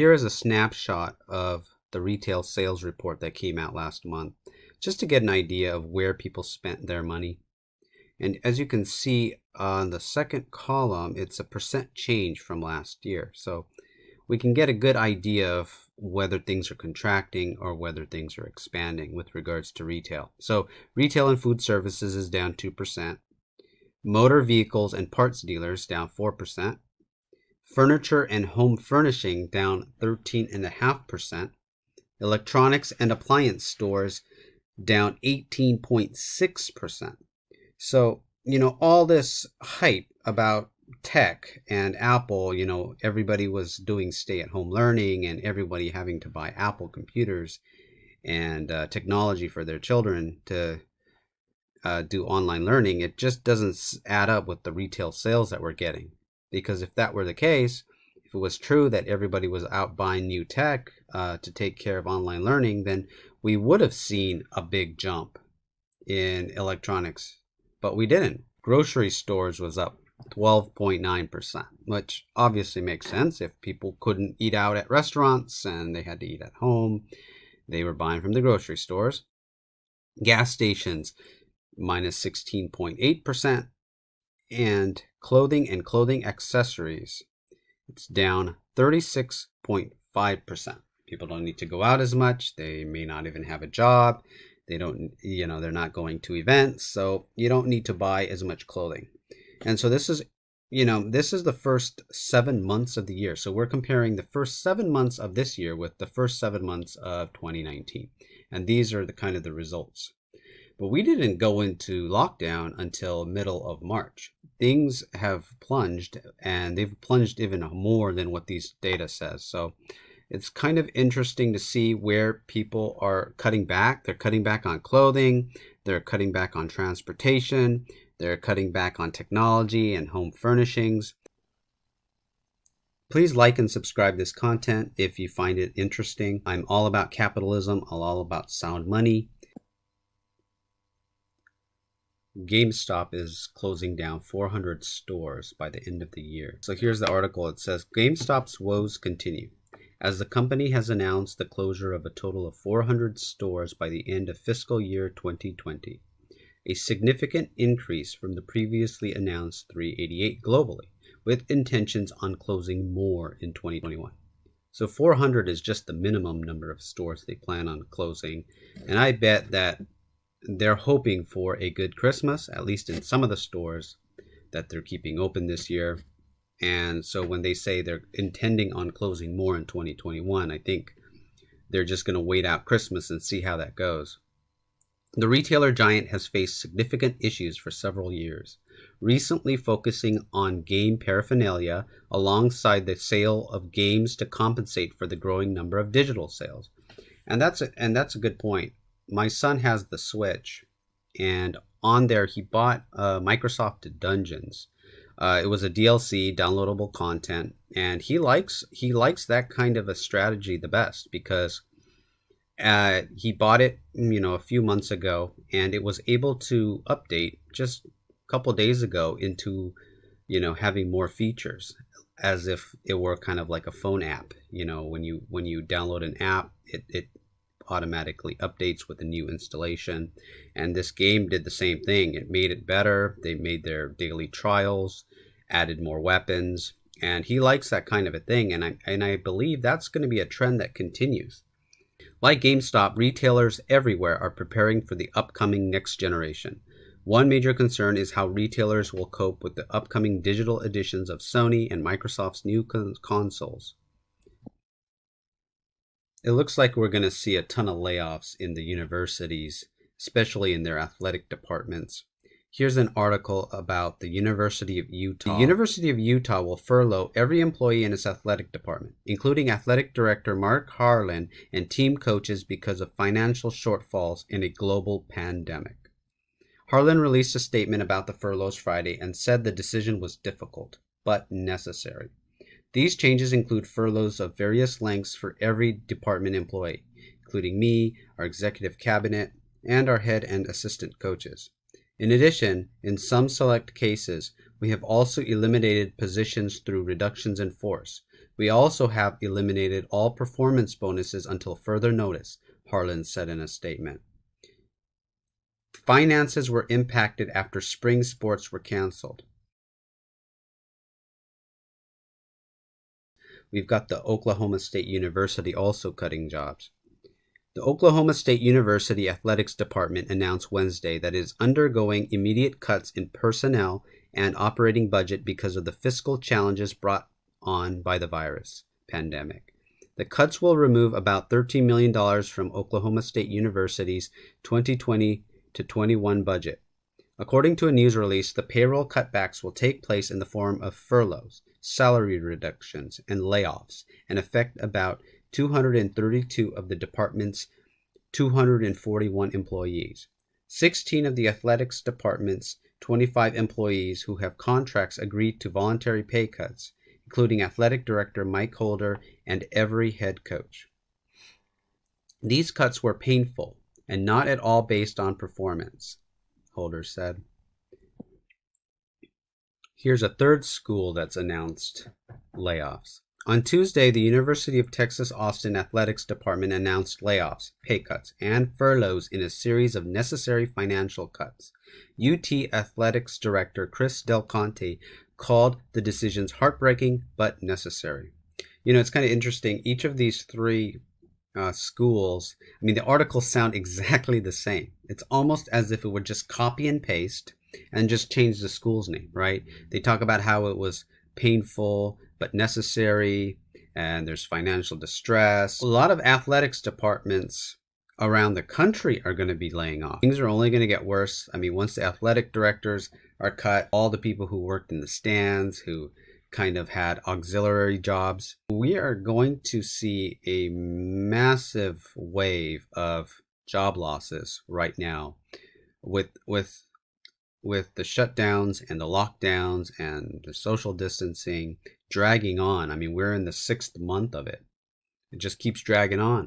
Here is a snapshot of the retail sales report that came out last month, just to get an idea of where people spent their money. And as you can see on the second column, it's a percent change from last year. So we can get a good idea of whether things are contracting or whether things are expanding with regards to retail. So retail and food services is down 2%. Motor vehicles and parts dealers down 4%. Furniture and home furnishing down 13.5%. Electronics and appliance stores down 18.6%. So, all this hype about tech and Apple, everybody was doing stay-at-home learning and everybody having to buy Apple computers and technology for their children to do online learning. It just doesn't add up with the retail sales that we're getting. Because if that were the case, if it was true that everybody was out buying new tech to take care of online learning, then we would have seen a big jump in electronics. But we didn't. Grocery stores was up 12.9%, which obviously makes sense. If people couldn't eat out at restaurants and they had to eat at home, they were buying from the grocery stores. Gas stations, minus 16.8%. And clothing and clothing accessories, it's down 36.5%. People don't need to go out as much. They may not even have a job. They don't, they're not going to events. So you don't need to buy as much clothing. And so this is the first 7 months of the year. So we're comparing the first 7 months of this year with the first 7 months of 2019. And these are the results. But we didn't go into lockdown until middle of March. Things have plunged, and they've plunged even more than what these data says. So it's kind of interesting to see where people are cutting back. They're cutting back on clothing. They're cutting back on transportation. They're cutting back on technology and home furnishings. Please like and subscribe this content if you find it interesting. I'm all about capitalism. I'm all about sound money. Gamestop is closing down 400 stores by the end of the year. So here's the article. It says, GameStop's woes continue, as the company has announced the closure of a total of 400 stores by the end of fiscal year 2020, a significant increase from the previously announced 388 globally, with intentions on closing more in 2021. So 400 is just the minimum number of stores they plan on closing, and I bet that they're hoping for a good Christmas, at least in some of the stores that they're keeping open this year. And so when they say they're intending on closing more in 2021, I think they're just going to wait out Christmas and see how that goes. The retailer giant has faced significant issues for several years, recently focusing on game paraphernalia alongside the sale of games to compensate for the growing number of digital sales. And that's a good point. My son has the Switch, and on there he bought Microsoft Dungeons. It was a DLC, downloadable content, and he likes that kind of a strategy the best because he bought it, a few months ago, and it was able to update just a couple days ago into, having more features, as if it were kind of like a phone app. When you download an app, it automatically updates with a new installation, and this game did the same thing. It made it better. They made their daily trials, added more weapons, and he likes that kind of a thing, and I believe that's going to be a trend that continues. Like GameStop, retailers everywhere are preparing for the upcoming next generation. One major concern is how retailers will cope with the upcoming digital editions of Sony and Microsoft's new consoles. It looks like we're going to see a ton of layoffs in the universities, especially in their athletic departments. Here's an article about the University of Utah. The University of Utah will furlough every employee in its athletic department, including athletic director Mark Harlan and team coaches because of financial shortfalls in a global pandemic. Harlan released a statement about the furloughs Friday and said the decision was difficult, but necessary. These changes include furloughs of various lengths for every department employee, including me, our executive cabinet, and our head and assistant coaches. In addition, in some select cases, we have also eliminated positions through reductions in force, We also have eliminated all performance bonuses until further notice, Harlan said in a statement. Finances were impacted after spring sports were canceled. We've got the Oklahoma State University also cutting jobs. The Oklahoma State University Athletics Department announced Wednesday that it is undergoing immediate cuts in personnel and operating budget because of the fiscal challenges brought on by the virus pandemic. The cuts will remove about $13 million from Oklahoma State University's 2020 to 21 budget. According to a news release, the payroll cutbacks will take place in the form of furloughs, salary reductions, and layoffs, and affect about 232 of the department's 241 employees. 16 of the athletics department's 25 employees who have contracts agreed to voluntary pay cuts, including athletic director Mike Holder and every head coach. These cuts were painful and not at all based on performance, Holder said. Here's a third school that's announced layoffs. On Tuesday, the University of Texas Austin Athletics Department announced layoffs, pay cuts, and furloughs in a series of necessary financial cuts. UT Athletics Director Chris Del Conte called the decisions heartbreaking but necessary. You know, it's kind of interesting. Each of these three schools, I mean, the articles sound exactly the same. It's almost as if it would just copy and paste and just change the school's name, right? They talk about how it was painful but necessary, and there's financial distress. A lot of athletics departments around the country are going to be laying off. Things are only going to get worse. I mean, once the athletic directors are cut, all the people who worked in the stands, who kind of had auxiliary jobs, we are going to see a massive wave of job losses right now with the shutdowns and the lockdowns and the social distancing dragging on. I mean, we're in the 6th month of it. It just keeps dragging on.